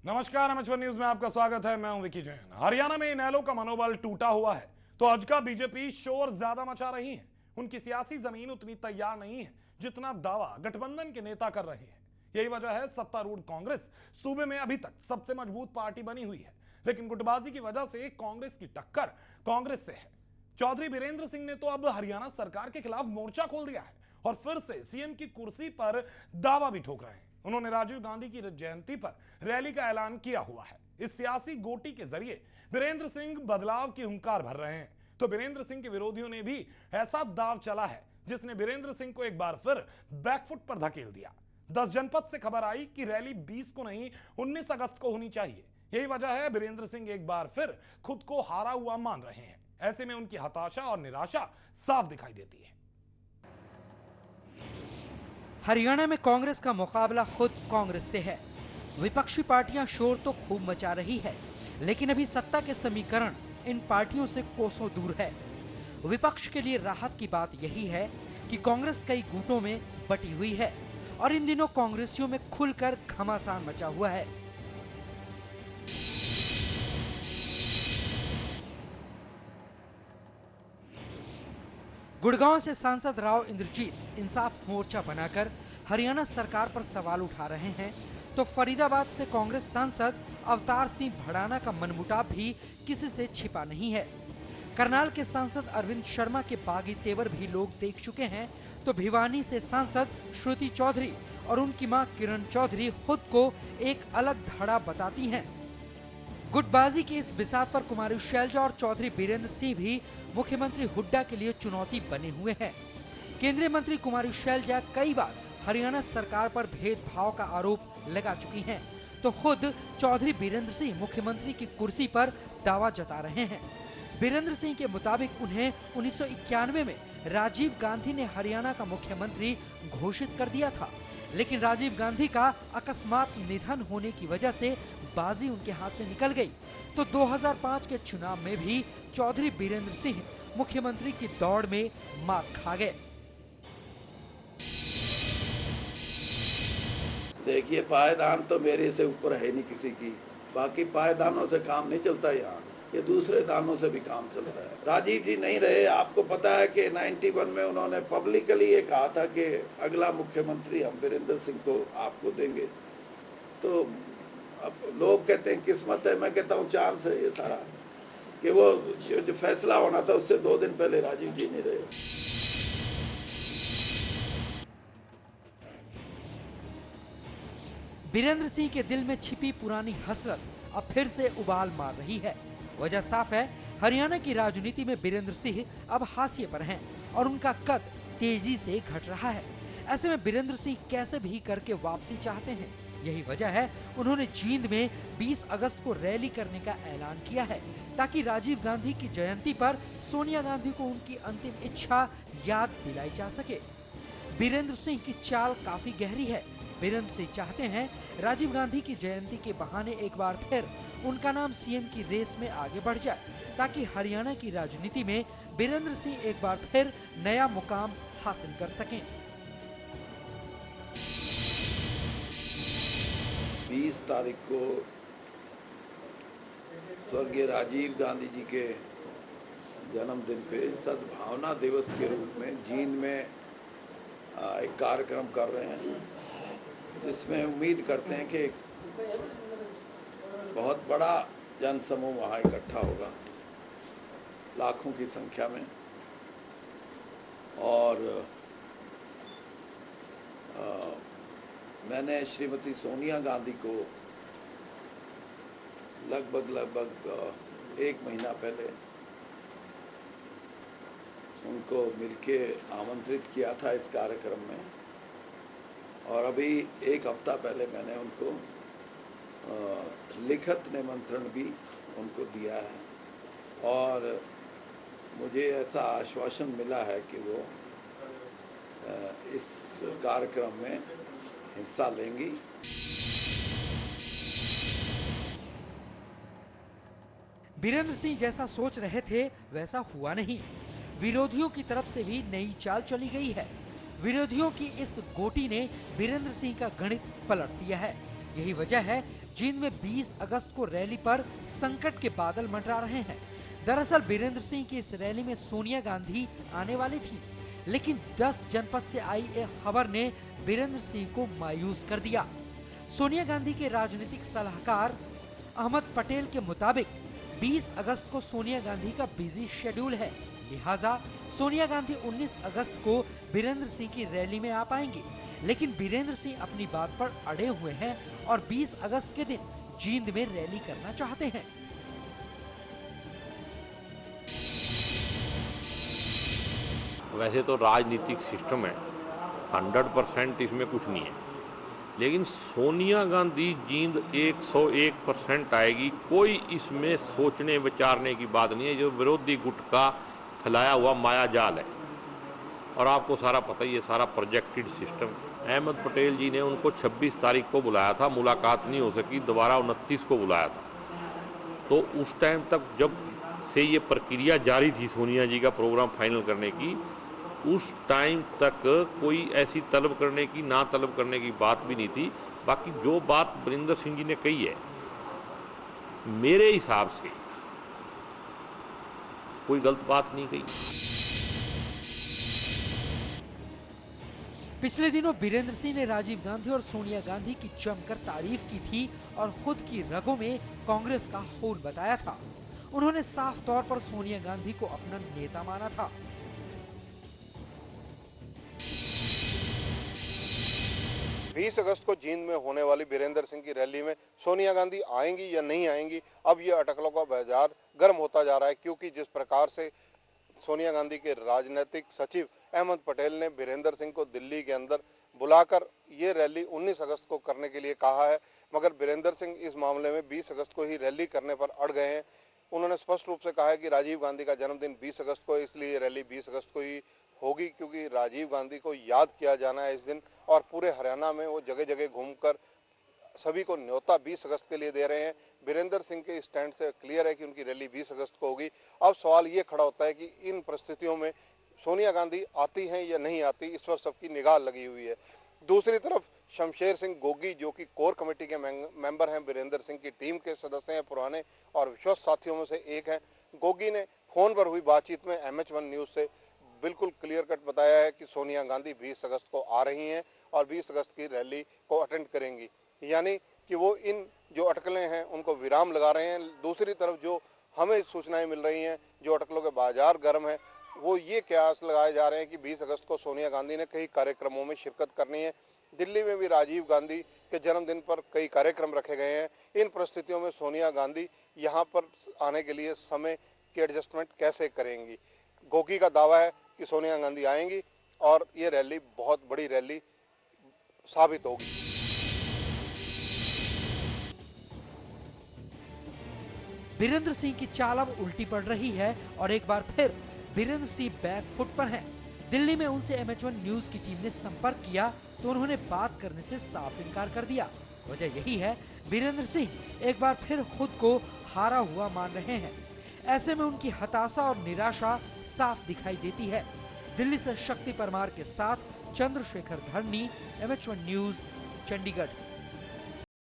नमस्कार, एमएच1 न्यूज में आपका स्वागत है। मैं हूं विकी जैन। हरियाणा में इनेलो का मनोबल टूटा हुआ है तो आज का बीजेपी शोर ज्यादा मचा रही है। उनकी सियासी जमीन उतनी तैयार नहीं है जितना दावा गठबंधन के नेता कर रहे हैं। यही वजह है सत्तारूढ़ कांग्रेस सूबे में अभी तक सबसे मजबूत पार्टी बनी हुई है, लेकिन गुटबाजी की वजह से कांग्रेस की टक्कर कांग्रेस से है। चौधरी बीरेंद्र सिंह ने तो अब हरियाणा सरकार के खिलाफ मोर्चा खोल दिया है और फिर से सीएम की कुर्सी पर दावा भी ठोक रहे हैं। उन्होंने राजीव गांधी की जयंती पर रैली का ऐलान किया हुआ है। इस सियासी गोटी के जरिए बीरेंद्र सिंह बदलाव की हुंकार भर रहे हैं। तो बीरेंद्र सिंह के विरोधियों ने भी ऐसा दाव चला है जिसने बीरेंद्र सिंह को एक बार फिर बैकफुट पर धकेल दिया। 10 जनपद से खबर आई कि रैली 20 को नहीं 19 अगस्त को होनी चाहिए। यही वजह है बीरेंद्र सिंह एक बार फिर खुद को हारा हुआ मान रहे हैं। ऐसे में उनकी हताशा और निराशा साफ दिखाई देती है। हरियाणा में कांग्रेस का मुकाबला खुद कांग्रेस से है। विपक्षी पार्टियां शोर तो खूब मचा रही है, लेकिन अभी सत्ता के समीकरण इन पार्टियों से कोसों दूर है। विपक्ष के लिए राहत की बात यही है कि कांग्रेस कई गुटों में बटी हुई है और इन दिनों कांग्रेसियों में खुलकर घमासान मचा हुआ है। गुड़गांव से सांसद राव इंद्रजीत इंसाफ मोर्चा बनाकर हरियाणा सरकार पर सवाल उठा रहे हैं, तो फरीदाबाद से कांग्रेस सांसद अवतार सिंह भड़ाना का मनमुटाव भी किसी से छिपा नहीं है। करनाल के सांसद अरविंद शर्मा के बागी तेवर भी लोग देख चुके हैं, तो भिवानी से सांसद श्रुति चौधरी और उनकी मां किरण चौधरी खुद को एक अलग धड़ा बताती हैं। गुटबाजी की इस बिसात पर कुमारी शैलजा और चौधरी बीरेंद्र सिंह भी मुख्यमंत्री हुड्डा के लिए चुनौती बने हुए हैं। केंद्रीय मंत्री कुमारी शैलजा कई बार हरियाणा सरकार पर भेदभाव का आरोप लगा चुकी हैं, तो खुद चौधरी बीरेंद्र सिंह मुख्यमंत्री की कुर्सी पर दावा जता रहे हैं। बीरेंद्र सिंह के मुताबिक उन्हें 1991 में राजीव गांधी ने हरियाणा का मुख्यमंत्री घोषित कर दिया था, लेकिन राजीव गांधी का अकस्मात निधन होने की वजह से बाजी उनके हाथ से निकल गई। तो 2005 के चुनाव में भी चौधरी बीरेंद्र सिंह मुख्यमंत्री की दौड़ में मात खा गए। देखिए, पायदान तो मेरे से ऊपर है नहीं किसी की। बाकी पायदानों से काम नहीं चलता यहाँ, ये दूसरे दानों से भी काम चलता है। राजीव जी नहीं रहे, आपको पता है कि 91 में उन्होंने पब्लिकली ये कहा था कि अगला मुख्यमंत्री हम बीरेंद्र सिंह को आपको देंगे। तो अब लोग कहते हैं किस्मत है, मैं कहता हूँ चांस है ये सारा, कि वो जो फैसला होना था उससे 2 दिन पहले राजीव जी नहीं रहे। बीरेंद्र सिंह के दिल में छिपी पुरानी हसरत अब फिर से उबाल मार रही है। वजह साफ है, हरियाणा की राजनीति में बीरेंद्र सिंह अब हाशिए पर हैं और उनका कद तेजी से घट रहा है। ऐसे में बीरेंद्र सिंह कैसे भी करके वापसी चाहते हैं। यही वजह है उन्होंने जींद में 20 अगस्त को रैली करने का ऐलान किया है, ताकि राजीव गांधी की जयंती पर सोनिया गांधी को उनकी अंतिम इच्छा याद दिलाई जा सके। बीरेंद्र सिंह की चाल काफी गहरी है। बीरेंद्र सिंह चाहते हैं राजीव गांधी की जयंती के बहाने एक बार फिर उनका नाम सीएम की रेस में आगे बढ़ जाए, ताकि हरियाणा की राजनीति में बीरेंद्र सिंह एक बार फिर नया मुकाम हासिल कर सकें। 20 तारीख को स्वर्गीय राजीव गांधी जी के जन्मदिन पे सद्भावना दिवस के रूप में जींद में एक कार्यक्रम कर रहे हैं, जिसमें उम्मीद करते हैं कि बहुत बड़ा जनसमूह वहां इकट्ठा होगा, लाखों की संख्या में। और मैंने श्रीमती सोनिया गांधी को लगभग 1 महीना पहले उनको मिलके आमंत्रित किया था इस कार्यक्रम में, और अभी 1 हफ्ता पहले मैंने उनको लिखित निमंत्रण भी उनको दिया है और मुझे ऐसा आश्वासन मिला है कि वो इस कार्यक्रम में हिस्सा लेंगी। बीरेंद्र सिंह जैसा सोच रहे थे वैसा हुआ नहीं। विरोधियों की तरफ से भी नई चाल चली गई है। विरोधियों की इस गोटी ने बीरेंद्र सिंह का गणित पलट दिया है। यही वजह है जींद में 20 अगस्त को रैली पर संकट के बादल मंडरा रहे हैं। दरअसल बीरेंद्र सिंह की इस रैली में सोनिया गांधी आने वाली थी, लेकिन 10 जनपद से आई एक खबर ने बीरेंद्र सिंह को मायूस कर दिया। सोनिया गांधी के राजनीतिक सलाहकार अहमद पटेल के मुताबिक 20 अगस्त को सोनिया गांधी का बिजी शेड्यूल है, लिहाजा सोनिया गांधी 19 अगस्त को बीरेंद्र सिंह की रैली में आ पाएंगे। लेकिन बीरेंद्र सिंह अपनी बात पर अड़े हुए हैं और 20 अगस्त के दिन जींद में रैली करना चाहते हैं। वैसे तो राजनीतिक सिस्टम है, 100% इसमें कुछ नहीं है, लेकिन सोनिया गांधी जींद 101% आएगी, कोई इसमें सोचने विचारने की बात नहीं है। जो विरोधी गुट का फैलाया हुआ माया जाल है, और आपको सारा पता ही है, सारा प्रोजेक्टेड सिस्टम। अहमद पटेल जी ने उनको 26 तारीख को बुलाया था, मुलाकात नहीं हो सकी, दोबारा 29 को बुलाया था। तो उस टाइम तक जब से ये प्रक्रिया जारी थी सोनिया जी का प्रोग्राम फाइनल करने की, उस टाइम तक कोई ऐसी तलब करने की, ना तलब करने की बात भी नहीं थी। बाकी जो बात बीरेंद्र सिंह जी ने कही है, मेरे हिसाब से कोई गलत बात नहीं कही। पिछले दिनों बीरेंद्र सिंह ने राजीव गांधी और सोनिया गांधी की जमकर तारीफ की थी और खुद की रगों में कांग्रेस का खून बताया था। उन्होंने साफ तौर पर सोनिया गांधी को अपना नेता माना था। 20 अगस्त को जींद में होने वाली बीरेंद्र सिंह की रैली में सोनिया गांधी आएंगी या नहीं आएंगी, अब ये अटकलों का बाजार गर्म होता जा रहा है। क्योंकि जिस प्रकार से सोनिया गांधी के राजनीतिक सचिव अहमद पटेल ने बीरेंद्र सिंह को दिल्ली के अंदर बुलाकर ये रैली 19 अगस्त को करने के लिए कहा है, मगर बीरेंद्र सिंह इस मामले में 20 अगस्त को ही रैली करने पर अड़ गए हैं। उन्होंने स्पष्ट रूप से कहा है कि राजीव गांधी का जन्मदिन 20 अगस्त को है, इसलिए रैली 20 अगस्त को ही होगी, क्योंकि राजीव गांधी को याद किया जाना है इस दिन। और पूरे हरियाणा में वो जगह जगह घूमकर सभी को न्योता 20 अगस्त के लिए दे रहे हैं। बीरेंद्र सिंह के स्टैंड से क्लियर है कि उनकी रैली 20 अगस्त को होगी। अब सवाल ये खड़ा होता है कि इन परिस्थितियों में सोनिया गांधी आती हैं या नहीं आती, इस पर सबकी निगाह लगी हुई है। दूसरी तरफ शमशेर सिंह गोगी, जो कि कोर कमेटी के मेंबर हैं, बीरेंद्र सिंह की टीम के सदस्य हैं, पुराने और विश्वस्त साथियों में से एक हैं। गोगी ने फोन पर हुई बातचीत में MH1 न्यूज से बिल्कुल क्लियर कट बताया है कि सोनिया गांधी 20 अगस्त को आ रही हैं और 20 अगस्त की रैली को अटेंड करेंगी, यानी कि वो इन जो अटकलें हैं उनको विराम लगा रहे हैं। दूसरी तरफ जो हमें सूचनाएं मिल रही हैं, जो अटकलों के बाजार गर्म है, वो ये कयास लगाए जा रहे हैं कि 20 अगस्त को सोनिया गांधी ने कई कार्यक्रमों में शिरकत करनी है। दिल्ली में भी राजीव गांधी के जन्मदिन पर कई कार्यक्रम रखे गए हैं। इन परिस्थितियों में सोनिया गांधी यहाँ पर आने के लिए समय की एडजस्टमेंट कैसे करेंगी? गोगी का दावा है कि सोनिया गांधी आएंगी और ये रैली बहुत बड़ी रैली साबित होगी। बीरेंद्र सिंह की चाल अब उल्टी पड़ रही है और एक बार फिर बीरेंद्र सिंह बैक फुट पर हैं। दिल्ली में उनसे MH1 न्यूज की टीम ने संपर्क किया तो उन्होंने बात करने से साफ इनकार कर दिया। वजह यही है, बीरेंद्र सिंह एक बार फिर खुद को हारा हुआ मान रहे हैं। ऐसे में उनकी हताशा और निराशा साफ दिखाई देती है। दिल्ली से शक्ति परमार के साथ चंद्रशेखर धरनी, MH1 न्यूज, चंडीगढ़।